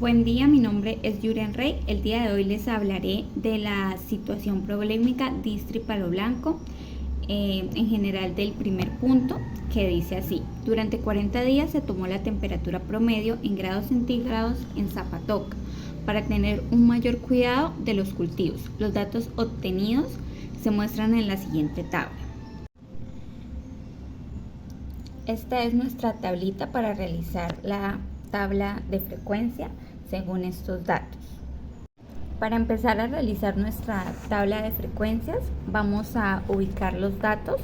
Buen día, mi nombre es Yuren Rey. El día de hoy les hablaré de la situación problemática Distri-Palo Blanco, en general del primer punto, que dice así: durante 40 días se tomó la temperatura promedio en grados centígrados en Zapatoca para tener un mayor cuidado de los cultivos. Los datos obtenidos se muestran en la siguiente tabla. Esta es nuestra tablita para realizar la tabla de frecuencia según estos datos. Para empezar a realizar nuestra tabla de frecuencias, vamos a ubicar los datos.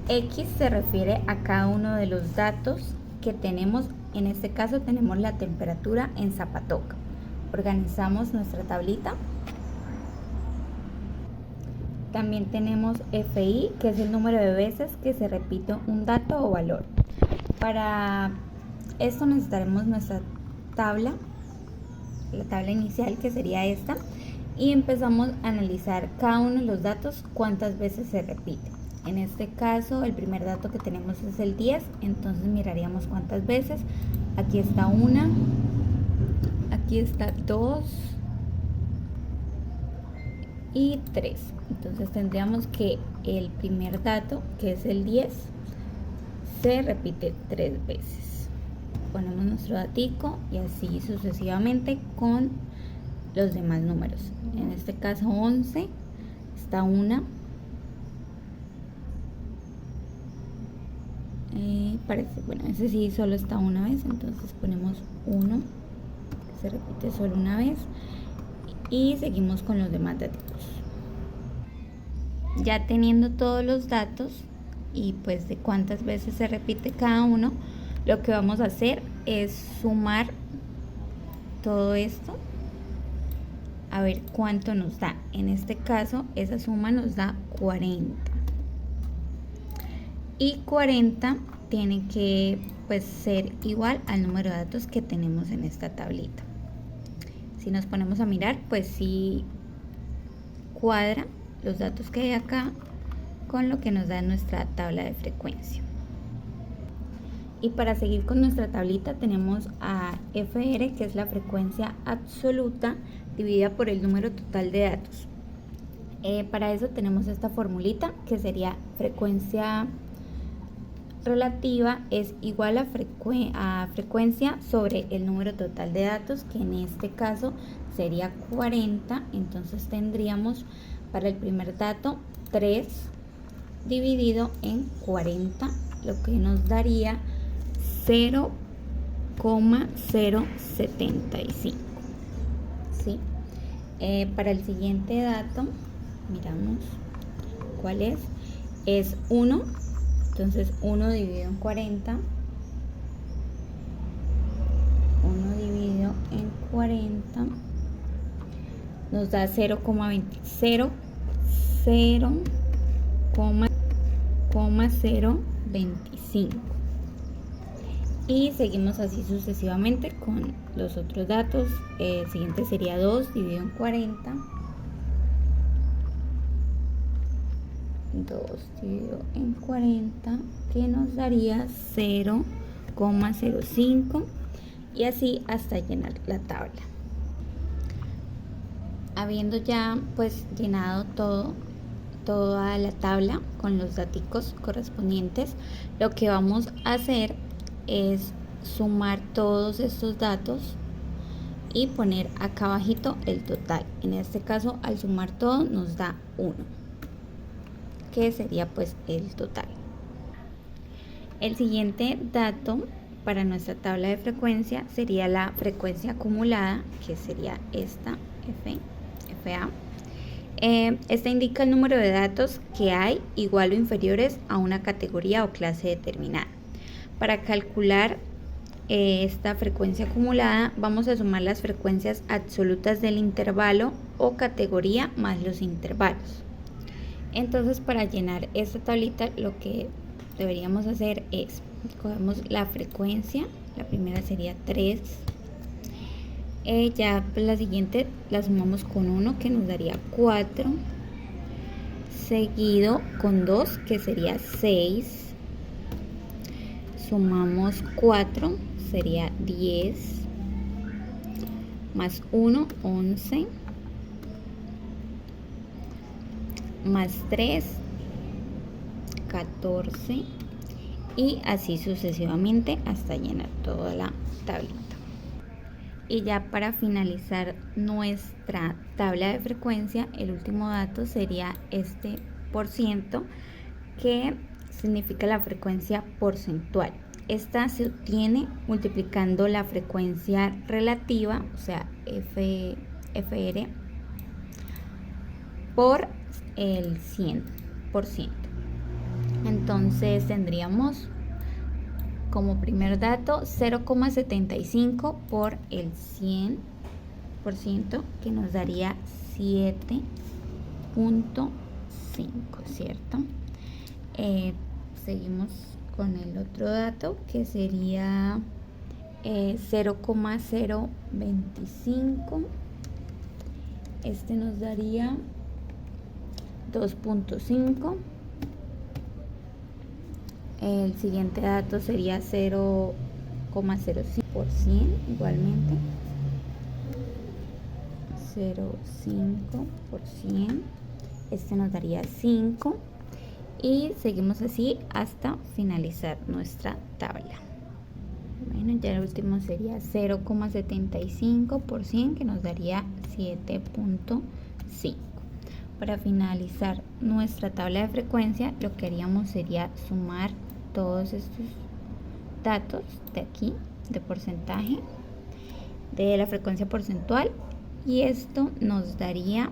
X se refiere a cada uno de los datos que tenemos. En este caso tenemos la temperatura en Zapatoca. Organizamos nuestra tablita. También tenemos FI, que es el número de veces que se repite un dato o valor. Para esto necesitaremos nuestra tabla, la tabla inicial, que sería esta, y empezamos a analizar cada uno de los datos, cuántas veces se repite. En este caso, el primer dato que tenemos es el 10, entonces miraríamos cuántas veces. Aquí está 1, aquí está 2 y 3. Entonces tendríamos que el primer dato, que es el 10, se repite 3 veces. Ponemos nuestro datico y así sucesivamente con los demás números. En este caso 11, está 1. Parece, bueno, ese sí solo está una vez, entonces ponemos 1, que se repite solo una vez, y seguimos con los demás datos. Ya teniendo todos los datos y pues de cuántas veces se repite cada uno, lo que vamos a hacer es sumar todo esto a ver cuánto nos da. En este caso esa suma nos da 40, y 40 tiene que pues ser igual al número de datos que tenemos en esta tablita. Si nos ponemos a mirar, pues sí cuadra los datos que hay acá con lo que nos da nuestra tabla de frecuencia. Y para seguir con nuestra tablita tenemos a FR, que es la frecuencia absoluta dividida por el número total de datos. Para eso tenemos esta formulita, que sería frecuencia relativa es igual a frecuencia sobre el número total de datos, que en este caso sería 40. Entonces tendríamos para el primer dato 3 dividido en 40, lo que nos daría 0,075. ¿Sí? Para el siguiente dato, miramos cuál es 1. Entonces 1 dividido en 40, 1 dividido en 40 nos da 0,025, y seguimos así sucesivamente con los otros datos. El siguiente sería 2 dividido en 40, 2 dividido en 40, que nos daría 0,05, y así hasta llenar la tabla. Habiendo ya pues llenado toda la tabla con los daticos correspondientes, lo que vamos a hacer es sumar todos estos datos y poner acá abajito el total. En este caso, al sumar todo nos da 1, que sería pues el total. El siguiente dato para nuestra tabla de frecuencia sería la frecuencia acumulada, que sería esta FA. Esta indica el número de datos que hay igual o inferiores a una categoría o clase determinada. Para calcular esta frecuencia acumulada, vamos a sumar las frecuencias absolutas del intervalo o categoría más los intervalos. Entonces, para llenar esta tablita, lo que deberíamos hacer es cogemos la frecuencia, la primera sería 3, ya la siguiente la sumamos con 1, que nos daría 4, seguido con 2, que sería 6, sumamos 4, sería 10, más 1, 11, más 3, 14, y así sucesivamente hasta llenar toda la tablita. Y ya para finalizar nuestra tabla de frecuencia, el último dato sería este por ciento, que significa la frecuencia porcentual. Esta se obtiene multiplicando la frecuencia relativa, o sea, FR, por el 100%. Entonces tendríamos como primer dato 0,75 por el 100%, que nos daría 7.5, ¿cierto? Seguimos con el otro dato, que sería 0,025. Este nos daría 2.5. El siguiente dato sería 0,05%, igualmente 0,5%. Este nos daría 5. Y seguimos así hasta finalizar nuestra tabla. Bueno, ya el último sería 0,75%, que nos daría 7.5. Para finalizar nuestra tabla de frecuencia, lo que haríamos sería sumar todos estos datos de aquí, de porcentaje, de la frecuencia porcentual, y esto nos daría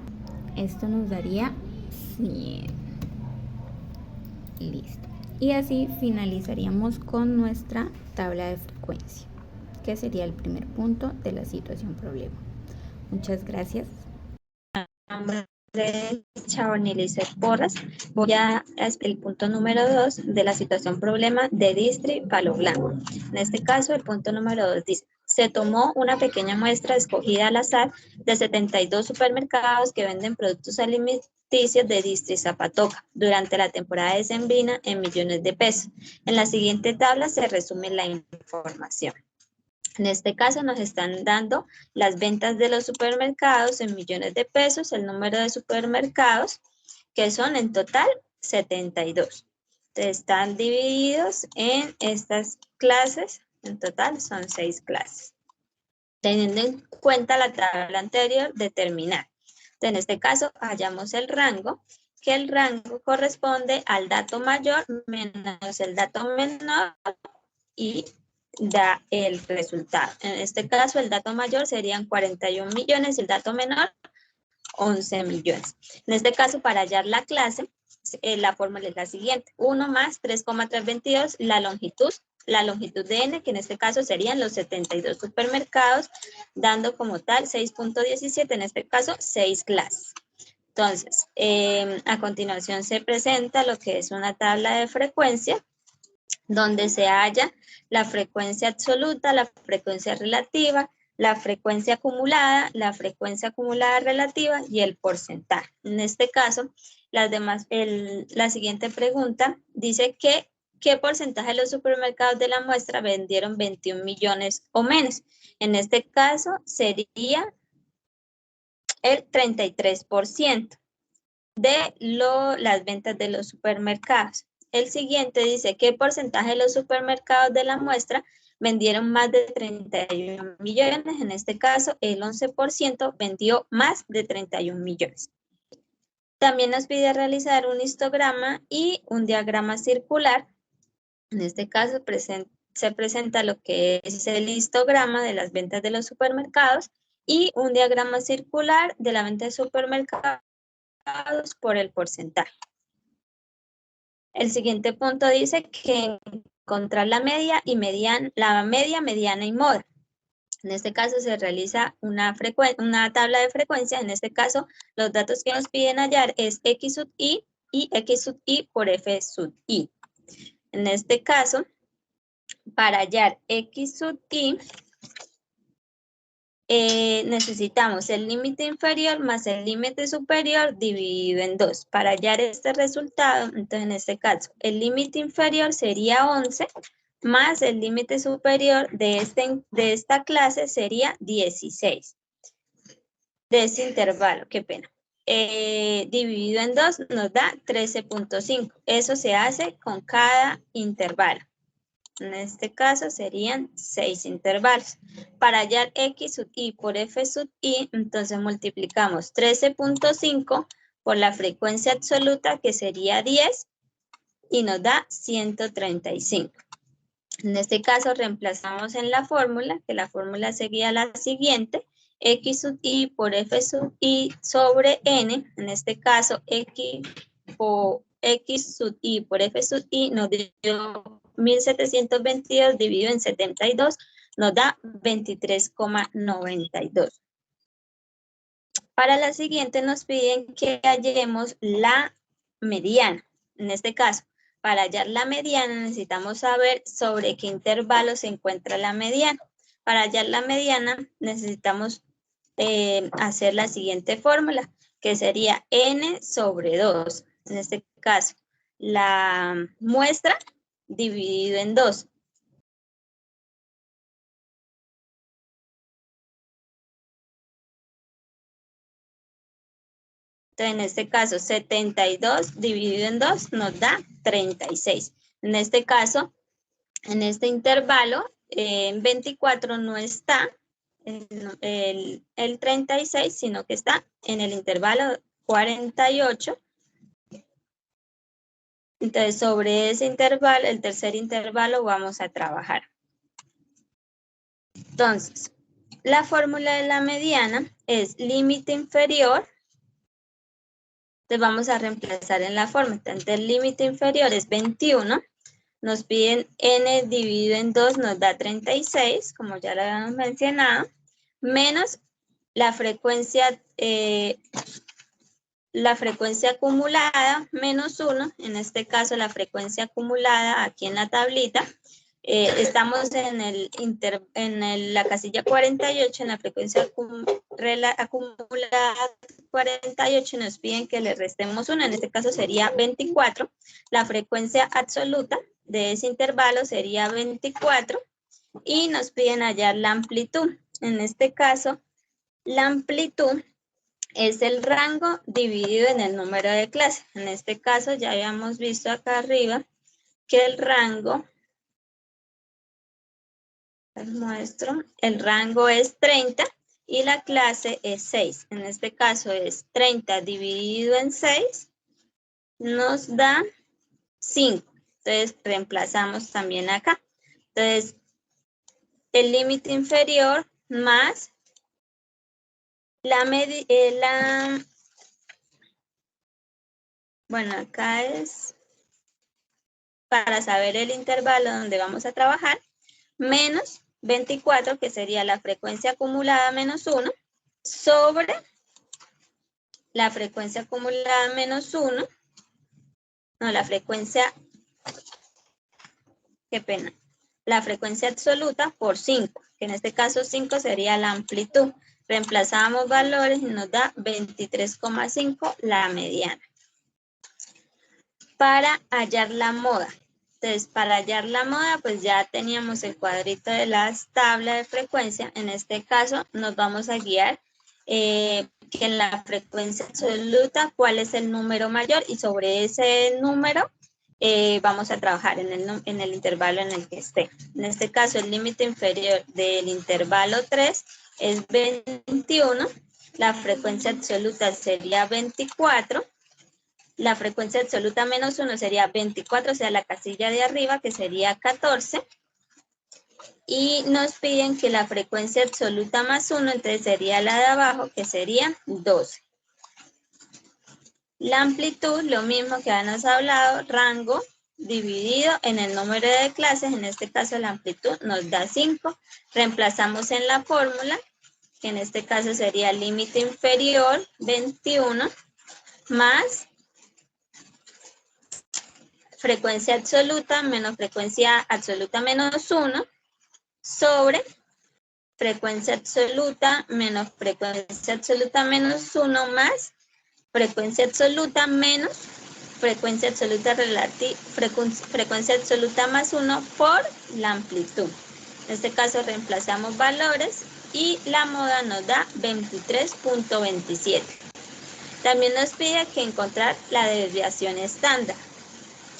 100. Listo. Y así finalizaríamos con nuestra tabla de frecuencia, que sería el primer punto de la situación problema. Muchas gracias. Chao, Nilice Porras. Voy a el punto número 2 de la situación problema de Distri Palo Blanco. En este caso, el punto número 2 dice: se tomó una pequeña muestra escogida al azar de 72 supermercados que venden productos alimenticios de Distri Zapatoca durante la temporada decembrina en millones de pesos. En la siguiente tabla se resume la información. En este caso nos están dando las ventas de los supermercados en millones de pesos, el número de supermercados, que son en total 72. Entonces, están divididos en estas clases, en total son 6 clases. Teniendo en cuenta la tabla anterior, determinar. Entonces, en este caso, hallamos el rango, que el rango corresponde al dato mayor menos el dato menor y da el resultado. En este caso, el dato mayor serían 41 millones y el dato menor 11 millones. En este caso, para hallar la clase, la fórmula es la siguiente: 1 más 3,322, la longitud de n, que en este caso serían los 72 supermercados, dando como tal 6.17, en este caso 6 clases. Entonces, a continuación se presenta lo que es una tabla de frecuencia, donde se halla la frecuencia absoluta, la frecuencia relativa, la frecuencia acumulada relativa y el porcentaje. En este caso, la siguiente pregunta dice que ¿qué porcentaje de los supermercados de la muestra vendieron 21 millones o menos? En este caso sería el 33% de las ventas de los supermercados. El siguiente dice: ¿qué porcentaje de los supermercados de la muestra vendieron más de 31 millones? En este caso, el 11% vendió más de 31 millones. También nos pide realizar un histograma y un diagrama circular. En este caso, se presenta lo que es el histograma de las ventas de los supermercados y un diagrama circular de la venta de supermercados por el porcentaje. El siguiente punto dice que encontrar la media, mediana y moda. En este caso se realiza una tabla de frecuencia. En este caso, los datos que nos piden hallar es X sub I y X sub I por F sub I. En este caso, para hallar X sub I, necesitamos el límite inferior más el límite superior dividido en 2. Para hallar este resultado, entonces en este caso, el límite inferior sería 11, más el límite superior de esta clase sería 16. de ese intervalo, qué pena. Dividido en 2 nos da 13.5. Eso se hace con cada intervalo. En este caso serían 6 intervalos. Para hallar x sub i por f sub i, entonces multiplicamos 13.5 por la frecuencia absoluta, que sería 10, y nos da 135. En este caso reemplazamos en la fórmula, que la fórmula sería la siguiente: x sub i por f sub i sobre n. En este caso x sub i por f sub i nos dio 1722 dividido en 72, nos da 23,92. Para la siguiente nos piden que hallemos la mediana. En este caso, para hallar la mediana necesitamos saber sobre qué intervalo se encuentra la mediana. Para hallar la mediana necesitamos hacer la siguiente fórmula, que sería n sobre 2. En este caso, la muestra dividido en 2. Entonces, en este caso, 72 dividido en 2 nos da 36. En este caso, en este intervalo, en 24 no está el 36, sino que está en el intervalo 48. Entonces, sobre ese intervalo, el tercer intervalo, vamos a trabajar. Entonces, la fórmula de la mediana es límite inferior. Entonces, vamos a reemplazar en la fórmula. Entonces, el límite inferior es 21. Nos piden n dividido en 2 nos da 36, como ya lo habíamos mencionado, menos la frecuencia acumulada, menos 1. En este caso, la frecuencia acumulada aquí en la tablita, estamos en la casilla 48, en la frecuencia acumulada 48, nos piden que le restemos 1, en este caso sería 24. La frecuencia absoluta de ese intervalo sería 24, y nos piden hallar la amplitud. En este caso, la amplitud es el rango dividido en el número de clase. En este caso, ya habíamos visto acá arriba que el rango, el rango es 30 y la clase es 6. En este caso es 30 dividido en 6, nos da 5. Entonces, reemplazamos también acá. Entonces, el límite inferior más bueno, acá es para saber el intervalo donde vamos a trabajar, menos 24, que sería la frecuencia acumulada menos 1, sobre la frecuencia acumulada menos 1, no, la frecuencia, qué pena, la frecuencia absoluta por 5, que en este caso 5 sería la amplitud. Reemplazamos valores y nos da 23,5 la mediana. Para hallar la moda. Entonces, para hallar la moda, pues ya teníamos el cuadrito de las tablas de frecuencia. En este caso, nos vamos a guiar que en la frecuencia absoluta, cuál es el número mayor, y sobre ese número vamos a trabajar en el intervalo en el que esté. En este caso, el límite inferior del intervalo 3 es 21. La frecuencia absoluta sería 24. La frecuencia absoluta menos 1 sería 24, o sea, la casilla de arriba, que sería 14. Y nos piden que la frecuencia absoluta más 1, entonces sería la de abajo, que sería 12. La amplitud, lo mismo que habíamos hablado, rango dividido en el número de clases. En este caso, la amplitud nos da 5. Reemplazamos en la fórmula, que en este caso sería límite inferior 21 más frecuencia absoluta menos frecuencia absoluta menos 1 sobre frecuencia absoluta menos frecuencia absoluta menos 1 más frecuencia absoluta menos frecuencia absoluta frecuencia absoluta más 1 por la amplitud. En este caso reemplazamos valores y la moda nos da 23.27. También nos pide que encontrar la desviación estándar.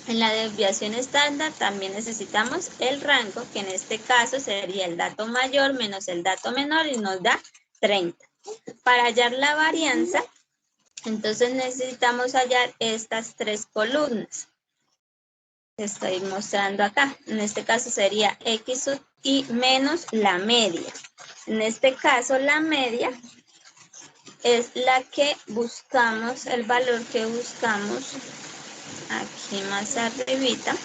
En la desviación estándar también necesitamos el rango, que en este caso sería el dato mayor menos el dato menor y nos da 30. Para hallar la varianza, entonces necesitamos hallar estas tres columnas que estoy mostrando acá. En este caso sería X sub y menos la media. En este caso la media es la que buscamos, el valor que buscamos aquí más arribita,